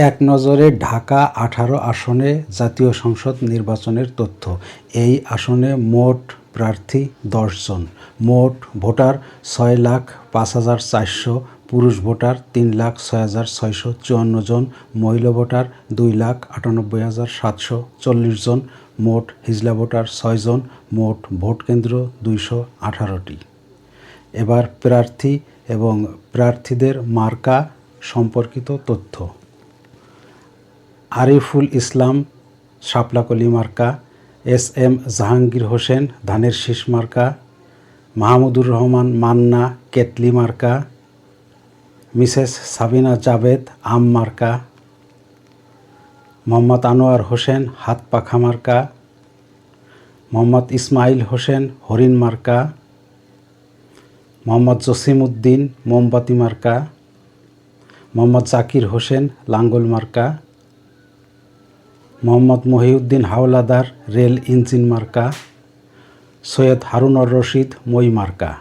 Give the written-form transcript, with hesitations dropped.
এক নজরে ঢাকা ১৮ আসনে জাতীয় সংসদ নির্বাচনের তথ্য। এই আসনে মোট প্রার্থী ১০ জন। মোট ভোটার ৬,০৫,৪০০, পুরুষ ভোটার ৩,০৬,৬৫৪ জন, মহিলা ভোটার ২,৯৮,৭৪০ জন, মোট হিজলা ভোটার ৬ জন, মোট ভোট কেন্দ্র ২১৮টি। এবার প্রার্থী এবং প্রার্থীদের মার্কা সম্পর্কিত তথ্য। আরিফুল ইসলাম শাপলাকলি মার্কা, এস.এম. জাহাঙ্গীর হোসেন ধানের শীষ মার্কা, মাহমুদুর রহমান মান্না কেতলি মার্কা, মিসেস সাবিনা জাভেদ আম মার্কা, মোহাম্মদ আনোয়ার হোসেন হাত পাখা মার্কা, মোহাম্মদ ইসমাইল হোসেন হরিণ মার্কা, মোহাম্মদ জসিম উদ্দিন মোমবাতি মার্কা, মোহাম্মদ জাকির হোসেন লাঙ্গল মার্কা, মোহাম্মদ মহিউদ্দিন হাওলাদার রেল ইঞ্জিন মার্কা, সৈয়দ হারুনর রশিদ মই মার্কা।